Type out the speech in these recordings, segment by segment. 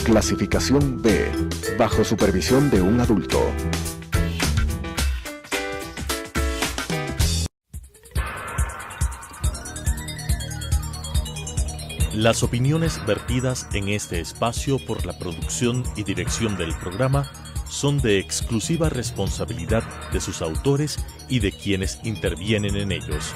Clasificación B, bajo supervisión de un adulto. Las opiniones vertidas en este espacio por la producción y dirección del programa son de exclusiva responsabilidad de sus autores y de quienes intervienen en ellos.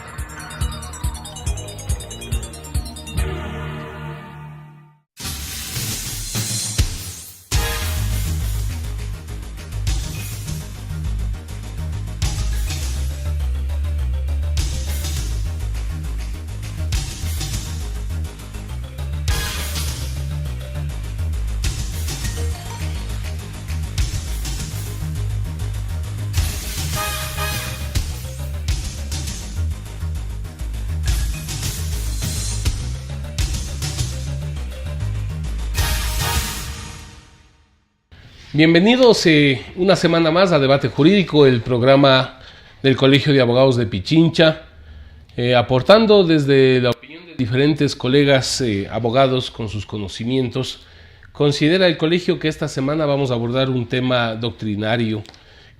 Bienvenidos una semana más a Debate Jurídico, el programa del Colegio de Abogados de Pichincha, aportando desde la opinión de diferentes colegas abogados con sus conocimientos. Considera el colegio que esta semana vamos a abordar un tema doctrinario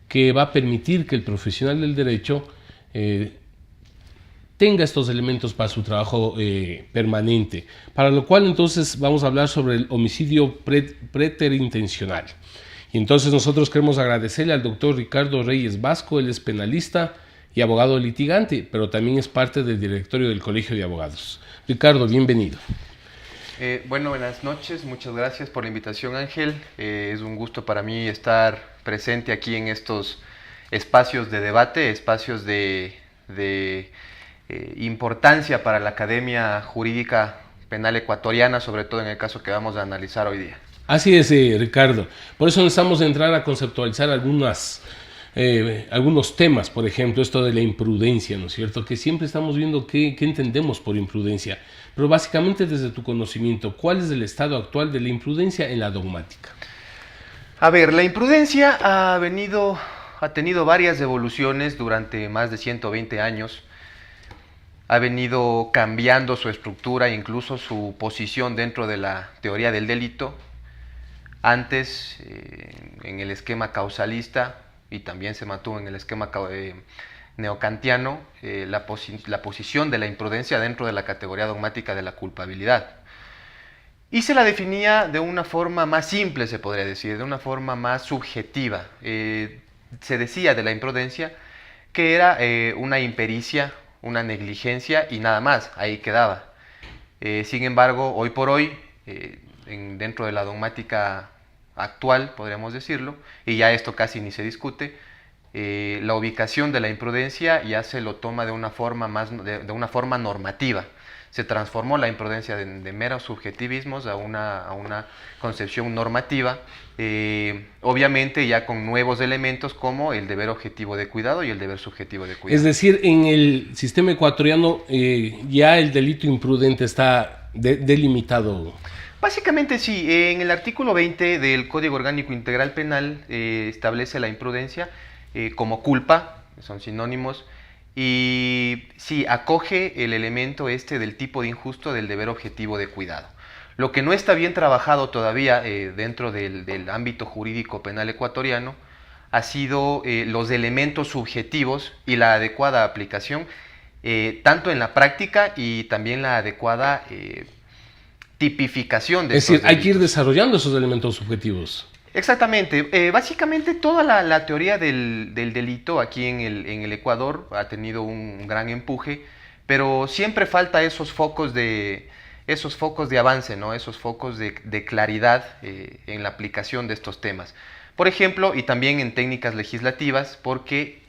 que va a permitir que el profesional del derecho tenga estos elementos para su trabajo permanente, para lo cual entonces vamos a hablar sobre el homicidio preterintencional. Y entonces nosotros queremos agradecerle al doctor Ricardo Reyes Vasco. Él es penalista y abogado litigante, pero también es parte del directorio del Colegio de Abogados. Ricardo, bienvenido. Buenas noches, muchas gracias por la invitación, Ángel. Es un gusto para mí estar presente aquí en estos espacios de debate, espacios de importancia para la Academia Jurídica Penal Ecuatoriana, sobre todo en el caso que vamos a analizar hoy día. Así es, Ricardo. Por eso necesitamos entrar a conceptualizar algunos temas, por ejemplo, esto de la imprudencia, ¿no es cierto? Que siempre estamos viendo qué entendemos por imprudencia, pero básicamente desde tu conocimiento, ¿cuál es el estado actual de la imprudencia en la dogmática? A ver, la imprudencia ha tenido varias evoluciones durante más de 120 años. Ha venido cambiando su estructura, incluso su posición dentro de la teoría del delito. Antes, en el esquema causalista, y también se mantuvo en el esquema neocantiano, la posición de la imprudencia dentro de la categoría dogmática de la culpabilidad. Y se la definía de una forma más simple, se podría decir, de una forma más subjetiva. Se decía de la imprudencia que era una impericia, una negligencia y nada más, ahí quedaba. Sin embargo, hoy por hoy, dentro de la dogmática actual, podríamos decirlo, y ya esto casi ni se discute, la ubicación de la imprudencia ya se lo toma de una forma normativa. Se transformó la imprudencia de meros subjetivismos a una concepción normativa, obviamente ya con nuevos elementos como el deber objetivo de cuidado y el deber subjetivo de cuidado. Es decir, en el sistema ecuatoriano ya el delito imprudente está delimitado. Básicamente sí, en el artículo 20 del Código Orgánico Integral Penal establece la imprudencia como culpa, son sinónimos, y sí, acoge el elemento del tipo de injusto del deber objetivo de cuidado. Lo que no está bien trabajado todavía dentro del ámbito jurídico penal ecuatoriano ha sido los elementos subjetivos y la adecuada aplicación, tanto en la práctica y también la adecuada tipificación de estos delitos. Hay que ir desarrollando esos elementos subjetivos. Exactamente. Básicamente toda la teoría del delito aquí en el Ecuador ha tenido un gran empuje, pero siempre falta esos focos de avance, ¿no? Esos focos de claridad en la aplicación de estos temas. Por ejemplo, y también en técnicas legislativas, porque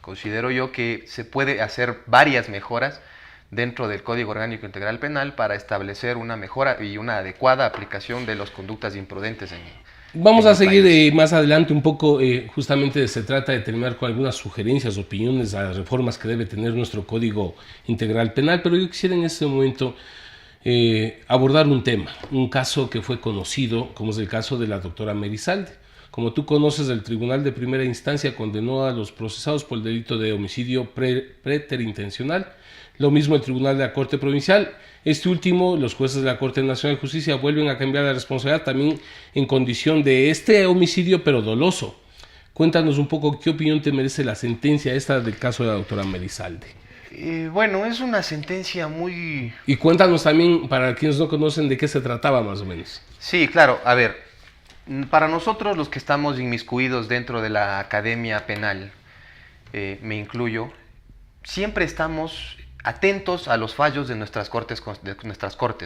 considero yo que se puede hacer varias mejoras dentro del Código Orgánico Integral Penal para establecer una mejora y una adecuada aplicación de las conductas imprudentes Vamos a seguir más adelante un poco, justamente se trata de terminar con algunas sugerencias, opiniones a las reformas que debe tener nuestro Código Integral Penal, pero yo quisiera en este momento abordar un tema, un caso que fue conocido, como es el caso de la doctora Merizalde. Como tú conoces, el Tribunal de Primera Instancia condenó a los procesados por el delito de homicidio preterintencional. Lo mismo el Tribunal de la Corte Provincial. Este último, los jueces de la Corte Nacional de Justicia vuelven a cambiar la responsabilidad también en condición de este homicidio, pero doloso. Cuéntanos un poco qué opinión te merece la sentencia esta del caso de la doctora Merizalde. Bueno, es una sentencia muy... Y cuéntanos también, para quienes no conocen, de qué se trataba más o menos. Sí, claro. A ver, para nosotros los que estamos inmiscuidos dentro de la academia penal, me incluyo, siempre estamos atentos a los fallos de nuestras cortes,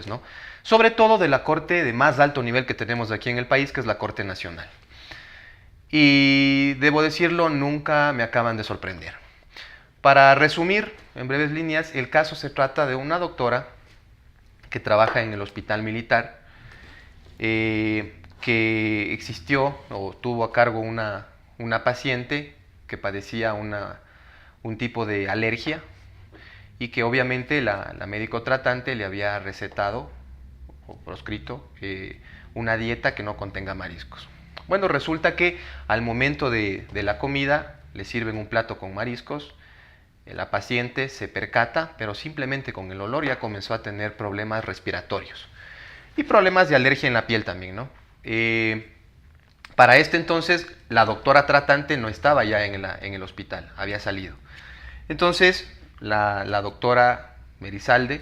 ¿no? Sobre todo de la corte de más alto nivel que tenemos aquí en el país, que es la Corte Nacional. Y debo decirlo, nunca me acaban de sorprender. Para resumir, en breves líneas, el caso se trata de una doctora que trabaja en el hospital militar, que existió o tuvo a cargo una paciente que padecía un tipo de alergia y que obviamente la médico tratante le había recetado o proscrito una dieta que no contenga mariscos. Bueno, resulta que al momento de la comida le sirven un plato con mariscos, la paciente se percata, pero simplemente con el olor ya comenzó a tener problemas respiratorios y problemas de alergia en la piel también, ¿no? Para este entonces la doctora tratante no estaba ya en el hospital, había salido. Entonces la doctora Merizalde,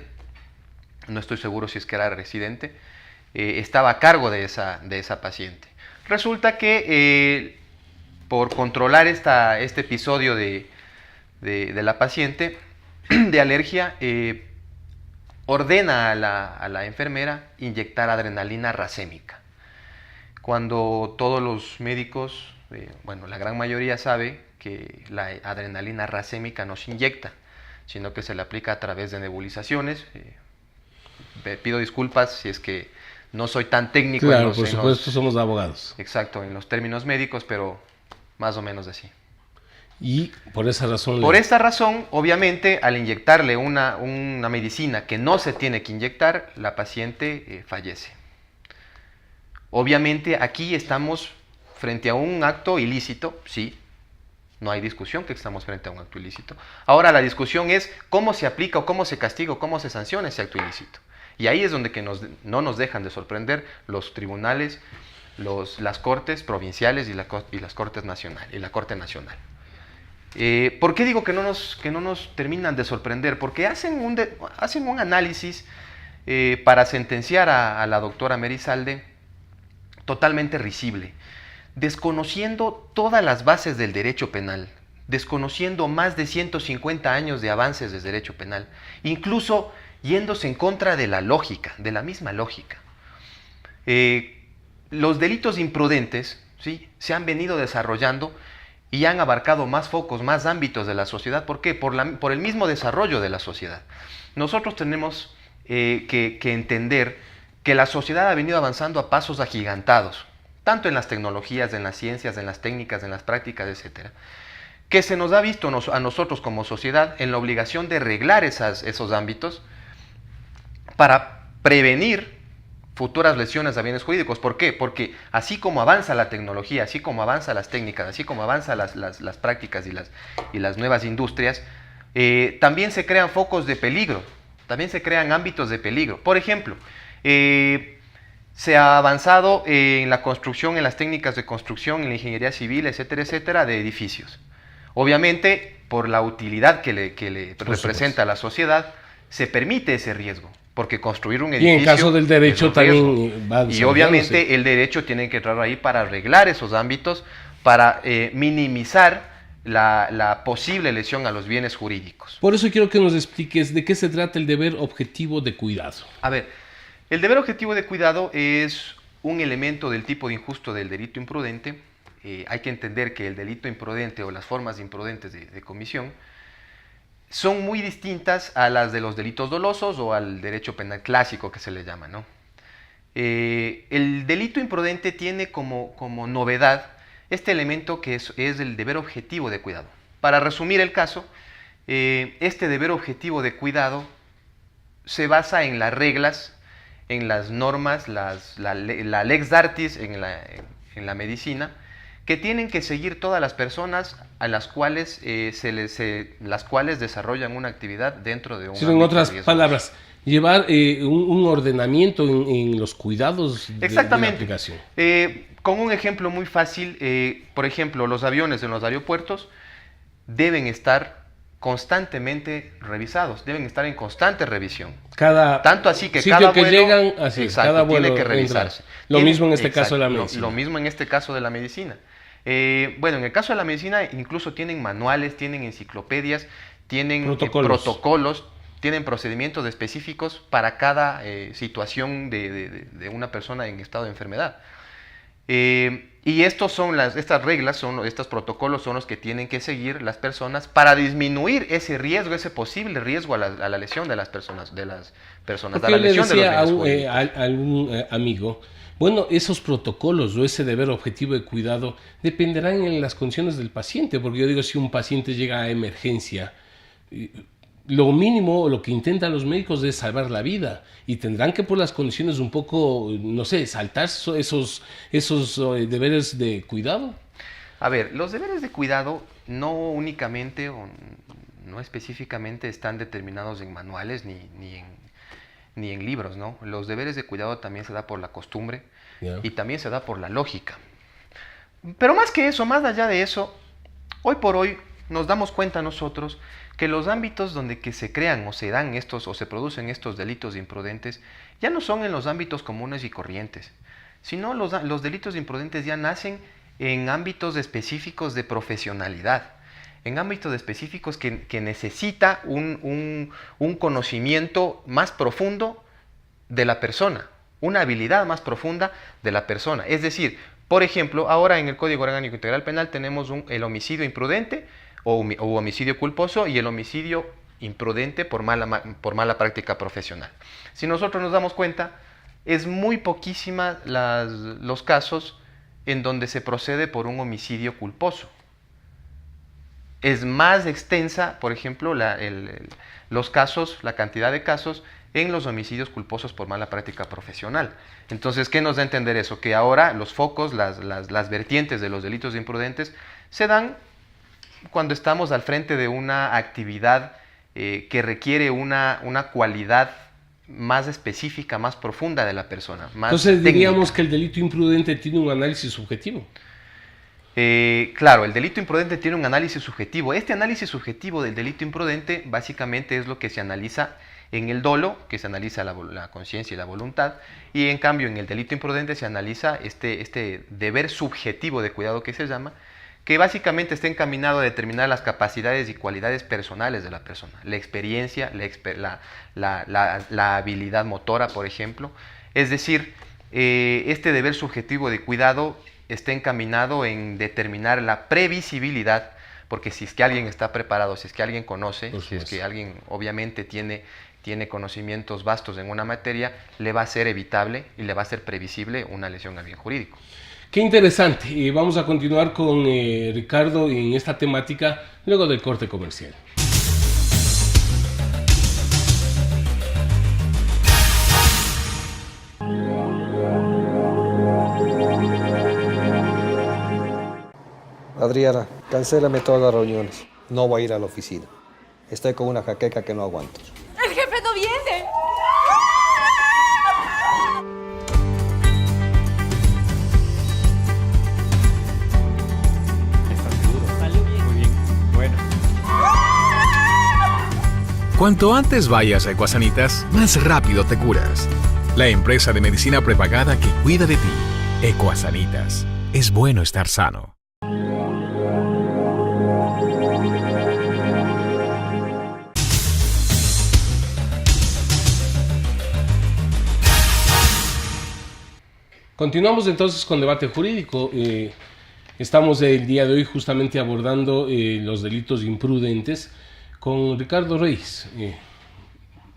no estoy seguro si es que era residente, estaba a cargo de esa paciente. Resulta que por controlar este episodio de la paciente de alergia, ordena a la enfermera inyectar adrenalina racémica. Cuando todos los médicos, bueno, la gran mayoría sabe que la adrenalina racémica no se inyecta, sino que se le aplica a través de nebulizaciones. Pido disculpas si es que no soy tan técnico. Claro, por supuesto, somos abogados. Exacto, en los términos médicos, pero más o menos así. Y por esa razón... Por esta razón, obviamente, al inyectarle una medicina que no se tiene que inyectar, la paciente fallece. Obviamente, aquí estamos frente a un acto ilícito, sí, no hay discusión que estamos frente a un acto ilícito. Ahora la discusión es cómo se aplica o cómo se castiga o cómo se sanciona ese acto ilícito. Y ahí es donde no nos dejan de sorprender los tribunales, las cortes provinciales y las cortes nacionales y la Corte Nacional. ¿Por qué digo que no nos terminan de sorprender? Porque hacen un análisis para sentenciar a la doctora Merizalde totalmente risible, desconociendo todas las bases del derecho penal, desconociendo más de 150 años de avances del derecho penal, incluso yéndose en contra de la lógica, de la misma lógica. Los delitos imprudentes, ¿sí?, se han venido desarrollando y han abarcado más focos, más ámbitos de la sociedad. ¿Por qué? Por el mismo desarrollo de la sociedad. Nosotros tenemos que entender que la sociedad ha venido avanzando a pasos agigantados, tanto en las tecnologías, en las ciencias, en las técnicas, en las prácticas, etc., que se nos ha visto a nosotros como sociedad en la obligación de reglar esos ámbitos para prevenir futuras lesiones a bienes jurídicos. ¿Por qué? Porque así como avanza la tecnología, así como avanzan las técnicas, así como avanzan las prácticas y las nuevas industrias, también se crean focos de peligro, también se crean ámbitos de peligro. Por ejemplo, se ha avanzado en la construcción, en las técnicas de construcción, en la ingeniería civil, etcétera, etcétera, de edificios. Obviamente, por la utilidad que le representa a la sociedad, se permite ese riesgo. Porque construir un edificio... Y en caso del derecho también va... Y obviamente el derecho tiene que entrar ahí para arreglar esos ámbitos, para minimizar la posible lesión a los bienes jurídicos. Por eso quiero que nos expliques de qué se trata el deber objetivo de cuidado. A ver, el deber objetivo de cuidado es un elemento del tipo de injusto del delito imprudente. Hay que entender que el delito imprudente o las formas imprudentes de comisión son muy distintas a las de los delitos dolosos o al derecho penal clásico que se le llama, ¿no? El delito imprudente tiene como novedad este elemento que es el deber objetivo de cuidado. Para resumir el caso, este deber objetivo de cuidado se basa en las reglas, en las normas, la lex d'artis en la medicina, que tienen que seguir todas las personas a las cuales las cuales desarrollan una actividad dentro de un ámbito en otras riesgoso. palabras, llevar un ordenamiento en los cuidados de la Exactamente. aplicación. Con un ejemplo muy fácil, por ejemplo, los aviones en los aeropuertos deben estar constantemente revisados, deben estar en constante revisión. Tanto así que sitio cada que vuelo, llegan, así es, exacto, cada vuelo tiene que entra. revisarse. Lo mismo en este caso de la Exacto, medicina. Lo mismo en este caso de la medicina. Bueno, en el caso de la medicina incluso tienen manuales, tienen enciclopedias, tienen protocolos, tienen procedimientos específicos para cada situación de una persona en estado de enfermedad. Y estas reglas, estos protocolos son los que tienen que seguir las personas para disminuir ese riesgo, ese posible riesgo a la lesión de las personas, Porque a la yo le lesión de decía los bienes jurídicos. a algún amigo, bueno, esos protocolos o ese deber objetivo de cuidado dependerán en las condiciones del paciente, porque yo digo, si un paciente llega a emergencia, lo mínimo o lo que intentan los médicos es salvar la vida y tendrán que por las condiciones un poco, no sé, saltar esos deberes de cuidado. A ver, los deberes de cuidado no únicamente o no específicamente están determinados en manuales ni en libros, ¿no? Los deberes de cuidado también se da por la costumbre y también se da por la lógica. Pero más que eso, más allá de eso, hoy por hoy nos damos cuenta nosotros que los ámbitos donde que se crean o se dan estos o se producen estos delitos imprudentes ya no son en los ámbitos comunes y corrientes, sino los delitos imprudentes ya nacen en ámbitos específicos de profesionalidad, en ámbitos específicos que necesita un conocimiento más profundo de la persona, una habilidad más profunda de la persona. Es decir, por ejemplo, ahora en el Código Orgánico Integral Penal tenemos el homicidio imprudente o homicidio culposo y el homicidio imprudente por mala práctica profesional. Si nosotros nos damos cuenta, es muy poquísima los casos en donde se procede por un homicidio culposo. Es más extensa, por ejemplo, la cantidad de casos en los homicidios culposos por mala práctica profesional. Entonces, ¿qué nos da a entender eso? Que ahora los focos, las vertientes de los delitos imprudentes se dan cuando estamos al frente de una actividad que requiere una cualidad más específica, más profunda de la persona. Entonces diríamos que el delito imprudente tiene un análisis subjetivo. Claro, el delito imprudente tiene un análisis subjetivo. Este análisis subjetivo del delito imprudente básicamente es lo que se analiza en el dolo, que se analiza la conciencia y la voluntad, y en cambio en el delito imprudente se analiza este deber subjetivo de cuidado que se llama, que básicamente está encaminado a determinar las capacidades y cualidades personales de la persona, la experiencia, la habilidad motora, por ejemplo. Es decir, este deber subjetivo de cuidado está encaminado en determinar la previsibilidad, porque si es que alguien está preparado, si es que alguien conoce, si es que alguien obviamente tiene conocimientos vastos en una materia, le va a ser evitable y le va a ser previsible una lesión al bien jurídico. Qué interesante. Vamos a continuar con Ricardo en esta temática luego del corte comercial. Adriana, cancélame todas las reuniones. No voy a ir a la oficina. Estoy con una jaqueca que no aguanto. ¡El jefe no viene! ¿Estás seguro? Salió bien. Muy bien. Bueno. Cuanto antes vayas a Ecuasanitas, más rápido te curas. La empresa de medicina prepagada que cuida de ti. Ecuasanitas. Es bueno estar sano. Continuamos entonces con debate jurídico. Estamos el día de hoy justamente abordando los delitos imprudentes con Ricardo Reyes,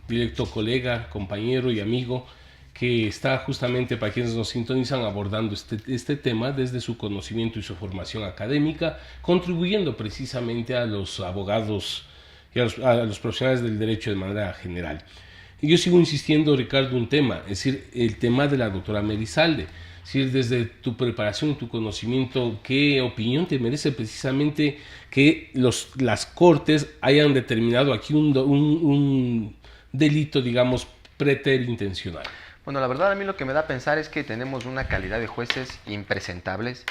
directo colega, compañero y amigo, que está justamente, para quienes nos sintonizan, abordando este tema desde su conocimiento y su formación académica, contribuyendo precisamente a los abogados y a los profesionales del derecho de manera general. Y yo sigo insistiendo, Ricardo, un tema, es decir, el tema de la doctora Melizalde. Si desde tu preparación, tu conocimiento, ¿qué opinión te merece precisamente que las Cortes hayan determinado aquí un delito, digamos, preterintencional? Bueno, la verdad a mí lo que me da a pensar es que tenemos una calidad de jueces impresentables,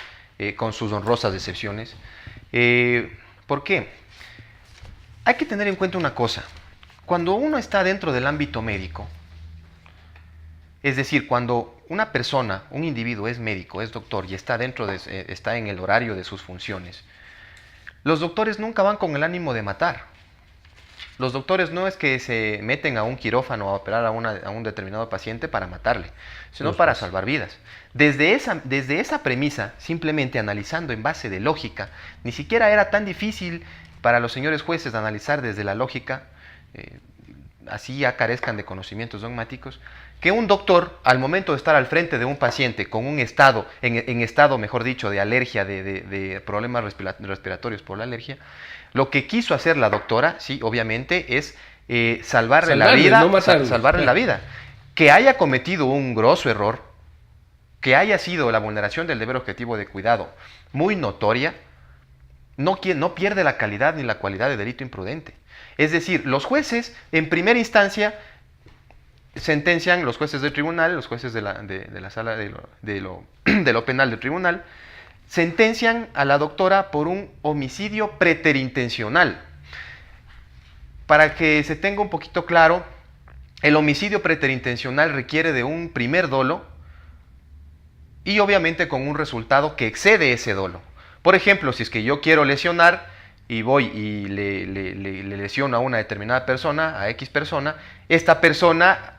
con sus honrosas excepciones. ¿Por qué? Hay que tener en cuenta una cosa. Cuando uno está dentro del ámbito médico, es decir, cuando una persona, un individuo es médico, es doctor y está está en el horario de sus funciones, los doctores nunca van con el ánimo de matar. Los doctores no es que se meten a un quirófano a operar a un determinado paciente para matarle, sino para salvar vidas. Desde esa premisa, simplemente analizando en base de lógica, ni siquiera era tan difícil para los señores jueces analizar desde la lógica, así ya carezcan de conocimientos dogmáticos, que un doctor, al momento de estar al frente de un paciente con un estado, en estado, mejor dicho, de alergia, de problemas respiratorios por la alergia, lo que quiso hacer la doctora, sí, obviamente, es salvarle la vida, no salvarle la vida. Que haya cometido un grosso error, que haya sido la vulneración del deber objetivo de cuidado muy notoria, no pierde la calidad ni la cualidad de delito imprudente. Es decir, los jueces, en primera instancia, sentencian, los jueces del tribunal, los jueces de la sala de lo penal del tribunal, sentencian a la doctora por un homicidio preterintencional. Para que se tenga un poquito claro, el homicidio preterintencional requiere de un primer dolo y obviamente con un resultado que excede ese dolo. Por ejemplo, si es que yo quiero lesionar y voy y le lesiono a una determinada persona, a X persona, esta persona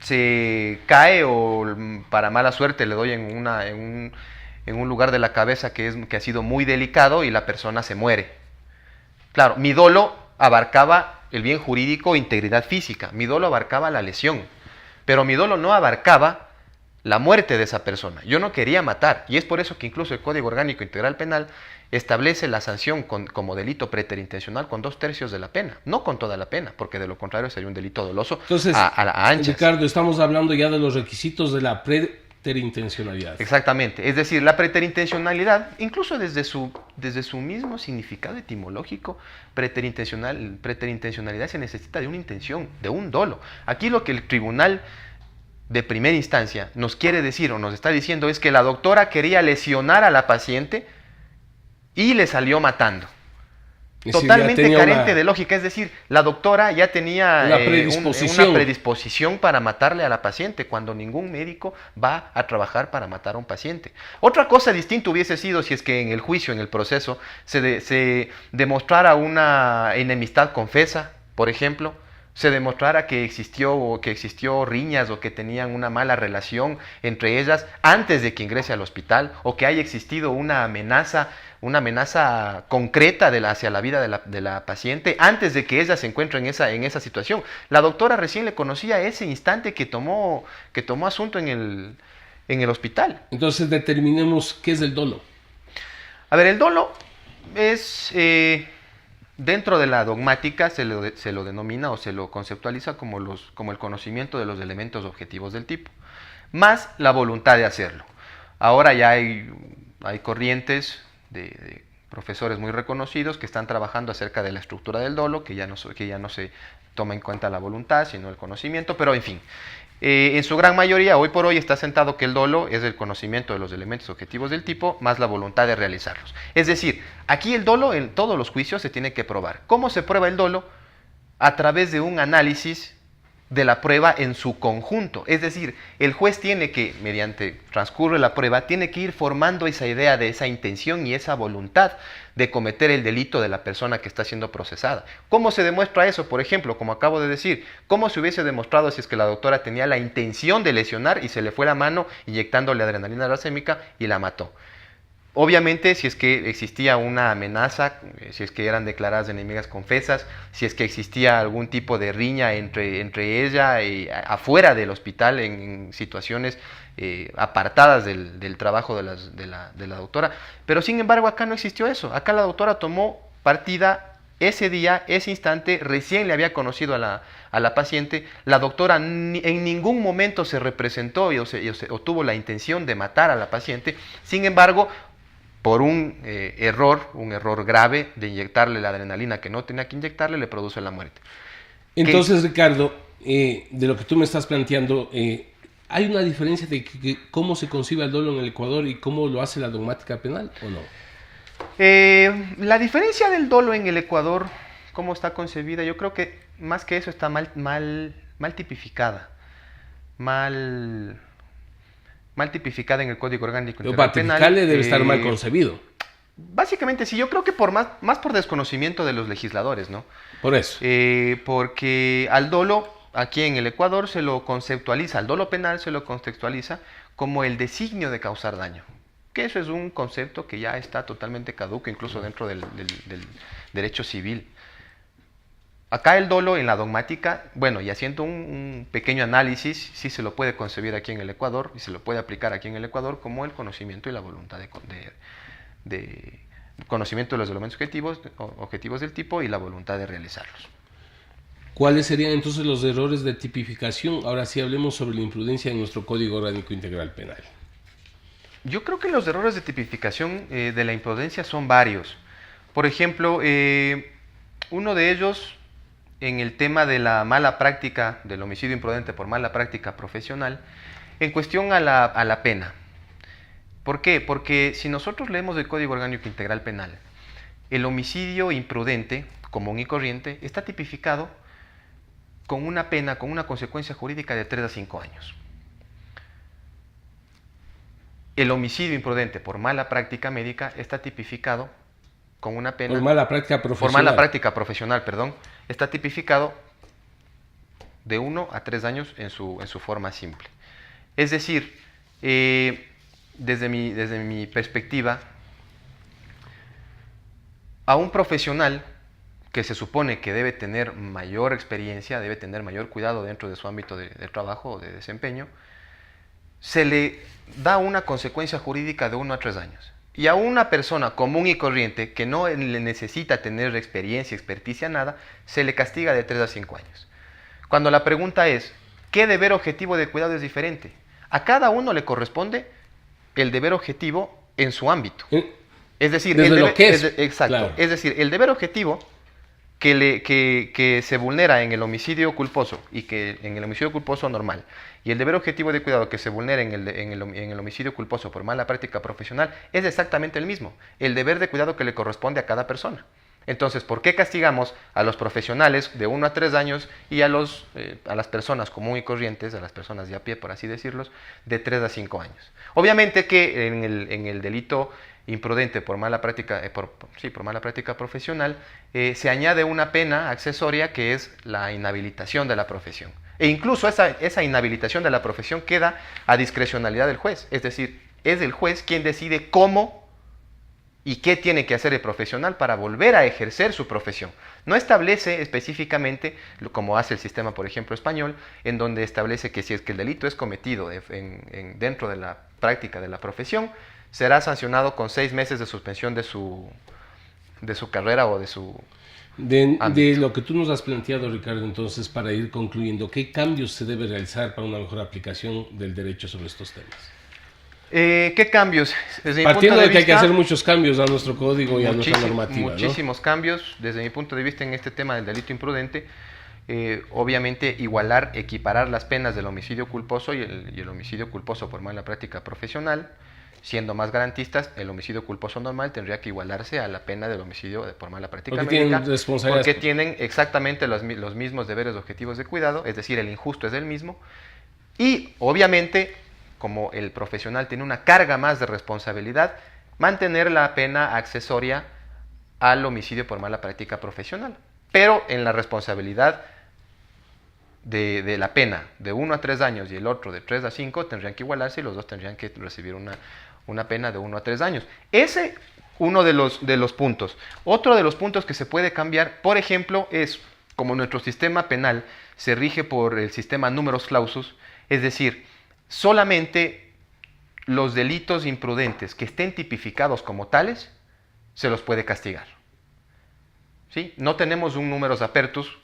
se cae o para mala suerte le doy en un lugar de la cabeza que ha sido muy delicado y la persona se muere. Claro, mi dolo abarcaba el bien jurídico e integridad física, mi dolo abarcaba la lesión, pero mi dolo no abarcaba la muerte de esa persona. Yo no quería matar, y es por eso que incluso el Código Orgánico Integral Penal establece la sanción como delito preterintencional con 2/3 de la pena, no con toda la pena, porque de lo contrario sería un delito doloso. Entonces, a anchas. Ricardo, estamos hablando ya de los requisitos de la preterintencionalidad. Exactamente, es decir, la preterintencionalidad, incluso desde su mismo significado etimológico, preterintencionalidad se necesita de una intención, de un dolo. Aquí lo que el tribunal de primera instancia nos quiere decir o nos está diciendo es que la doctora quería lesionar a la paciente y le salió matando. Totalmente carente de lógica, es decir, la doctora ya tenía una predisposición para matarle a la paciente, cuando ningún médico va a trabajar para matar a un paciente. Otra cosa distinta hubiese sido si es que en el juicio, en el proceso, se demostrara una enemistad confesa, por ejemplo, se demostrara que existió riñas o que tenían una mala relación entre ellas antes de que ingrese al hospital, o que haya existido una amenaza concreta hacia la vida de la paciente antes de que ella se encuentre en esa situación. La doctora recién le conocía ese instante que tomó asunto en el hospital. Entonces determinemos qué es el dolo. A ver, el dolo es... dentro de la dogmática se lo denomina o se lo conceptualiza como el conocimiento de los elementos objetivos del tipo, más la voluntad de hacerlo. Ahora ya hay corrientes de profesores muy reconocidos que están trabajando acerca de la estructura del dolo, que ya no se toma en cuenta la voluntad, sino el conocimiento, pero en fin. En su gran mayoría, hoy por hoy, está sentado que el dolo es el conocimiento de los elementos objetivos del tipo más la voluntad de realizarlos. Es decir, aquí el dolo en todos los juicios se tiene que probar. ¿Cómo se prueba el dolo? A través de un análisis de la prueba en su conjunto. Es decir, el juez tiene que, mediante transcurre la prueba, tiene que ir formando esa idea de esa intención y esa voluntad de cometer el delito de la persona que está siendo procesada. ¿Cómo se demuestra eso? Por ejemplo, como acabo de decir, ¿cómo se hubiese demostrado si es que la doctora tenía la intención de lesionar y se le fue la mano inyectándole adrenalina racémica y la mató? Obviamente, si es que existía una amenaza, si es que eran declaradas enemigas confesas, si es que existía algún tipo de riña entre ella y afuera del hospital en situaciones apartadas del trabajo de la doctora. Pero sin embargo, acá no existió eso. Acá la doctora tomó partida ese día, ese instante, recién le había conocido a la paciente, la doctora en ningún momento se representó o tuvo la intención de matar a la paciente. Sin embargo, por un error grave de inyectarle la adrenalina que no tenía que inyectarle, le produce la muerte. Entonces, Ricardo, de lo que tú me estás planteando, ¿hay una diferencia de cómo se concibe el dolo en el Ecuador y cómo lo hace la dogmática penal o no? La diferencia del dolo en el Ecuador, cómo está concebida, yo creo que más que eso está mal tipificada. Mal tipificada en el Código Orgánico Integral Penal. Para debe estar mal concebido. Básicamente sí, yo creo que más por desconocimiento de los legisladores, ¿no? Por eso. Porque al dolo, aquí en el Ecuador se lo conceptualiza, al dolo penal se lo contextualiza como el designio de causar daño. Que eso es un concepto que ya está totalmente caduco, incluso dentro del derecho civil. Acá el dolo en la dogmática, bueno, y haciendo un pequeño análisis, sí se lo puede concebir aquí en el Ecuador y se lo puede aplicar aquí en el Ecuador como el conocimiento y la voluntad de conocimiento de los elementos objetivos del tipo y la voluntad de realizarlos. ¿Cuáles serían entonces los errores de tipificación? Ahora sí hablemos sobre la imprudencia en nuestro Código Orgánico Integral Penal. Yo creo que los errores de tipificación de la imprudencia son varios. Por ejemplo, uno de ellos en el tema de la mala práctica, del homicidio imprudente por mala práctica profesional, en cuestión a la pena. ¿Por qué? Porque si nosotros leemos el Código Orgánico Integral Penal, el homicidio imprudente, común y corriente, está tipificado con una pena, con una consecuencia jurídica de 3 a 5 años. El homicidio imprudente por mala práctica médica está tipificado con una pena... Por mala práctica profesional. Por mala práctica profesional, perdón. Está tipificado de 1 a 3 años en su forma simple. Es decir, desde mi perspectiva, a un profesional que se supone que debe tener mayor experiencia, debe tener mayor cuidado dentro de su ámbito de trabajo o de desempeño, se le da una consecuencia jurídica de 1 a 3 años. Y a una persona común y corriente que no le necesita tener experiencia, experticia, nada, se le castiga de 3 a 5 años. Cuando la pregunta es, ¿qué deber objetivo de cuidado es diferente? A cada uno le corresponde el deber objetivo en su ámbito. Es decir, exacto. Claro. Es decir, el deber objetivo que se vulnera en el homicidio culposo y que en el homicidio culposo normal, y el deber objetivo de cuidado que se vulnera en el homicidio culposo por mala práctica profesional es exactamente el mismo, el deber de cuidado que le corresponde a cada persona. Entonces, ¿por qué castigamos a los profesionales de 1 a 3 años y a las personas común y corrientes, a las personas de a pie, por así decirlos, de 3 a 5 años? Obviamente que en el delito imprudente por mala práctica, por mala práctica profesional, se añade una pena accesoria que es la inhabilitación de la profesión. E incluso esa inhabilitación de la profesión queda a discrecionalidad del juez. Es decir, es el juez quien decide cómo y qué tiene que hacer el profesional para volver a ejercer su profesión. No establece específicamente, como hace el sistema, por ejemplo, español, en donde establece que si es que el delito es cometido dentro de la práctica de la profesión, será sancionado con 6 meses de suspensión de su carrera o de su... De lo que tú nos has planteado, Ricardo, entonces, para ir concluyendo, ¿qué cambios se debe realizar para una mejor aplicación del derecho sobre estos temas? ¿Qué cambios? Partiendo de que hay que hacer muchos cambios a nuestro código y a nuestra normativa. Muchísimos cambios. Desde mi punto de vista en este tema del delito imprudente, obviamente equiparar las penas del homicidio culposo y el homicidio culposo por mala práctica profesional. Siendo más garantistas, el homicidio culposo normal tendría que igualarse a la pena del homicidio por mala práctica médica, porque tienen exactamente los mismos deberes objetivos de cuidado, es decir, el injusto es el mismo. Y obviamente, como el profesional tiene una carga más de responsabilidad, mantener la pena accesoria al homicidio por mala práctica profesional. Pero en la responsabilidad de la pena de 1 a 3 años y el otro de 3 a 5 tendrían que igualarse y los dos tendrían que recibir una pena de 1 a 3 años. Ese uno de los puntos. Otro de los puntos que se puede cambiar, por ejemplo, es como nuestro sistema penal se rige por el sistema numerus clausus, es decir, solamente los delitos imprudentes que estén tipificados como tales se los puede castigar. ¿sí? No tenemos un numerus apertus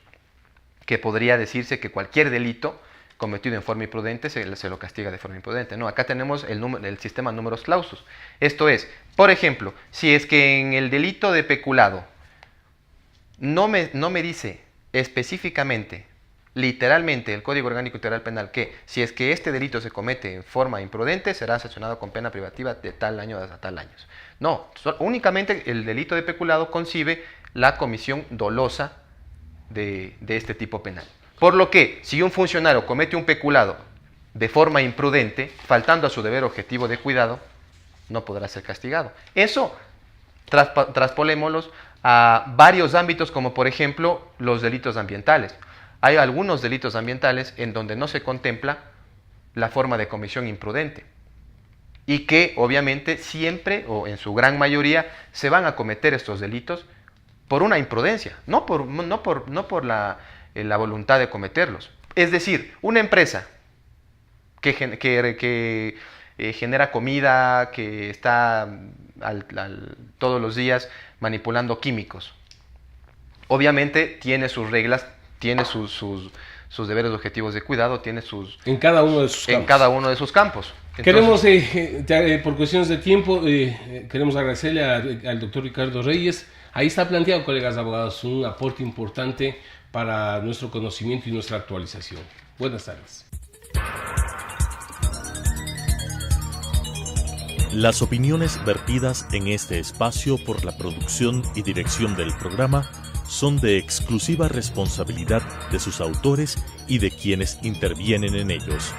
que podría decirse que cualquier delito cometido en forma imprudente se lo castiga de forma imprudente. No, acá tenemos el sistema numerus clausus. Esto es, por ejemplo, si es que en el delito de peculado no me dice específicamente, literalmente, el Código Orgánico Integral Penal, que si es que este delito se comete en forma imprudente, será sancionado con pena privativa de tal año hasta tal años. No, únicamente el delito de peculado concibe la comisión dolosa de este tipo penal. Por lo que, si un funcionario comete un peculado de forma imprudente, faltando a su deber objetivo de cuidado, no podrá ser castigado. Eso traspolémoslos a varios ámbitos, como por ejemplo los delitos ambientales. Hay algunos delitos ambientales en donde no se contempla la forma de comisión imprudente y que obviamente siempre o en su gran mayoría se van a cometer estos delitos por una imprudencia, no por la voluntad de cometerlos. Es decir, una empresa que genera comida, que está todos los días manipulando químicos, obviamente tiene sus reglas, tiene sus deberes objetivos de cuidado, tiene en cada uno de sus campos. En cada uno de sus campos. Entonces, queremos, por cuestiones de tiempo, queremos agradecerle al doctor Ricardo Reyes. Ahí está planteado, colegas abogados, un aporte importante para nuestro conocimiento y nuestra actualización. Buenas tardes. Las opiniones vertidas en este espacio por la producción y dirección del programa son de exclusiva responsabilidad de sus autores y de quienes intervienen en ellos.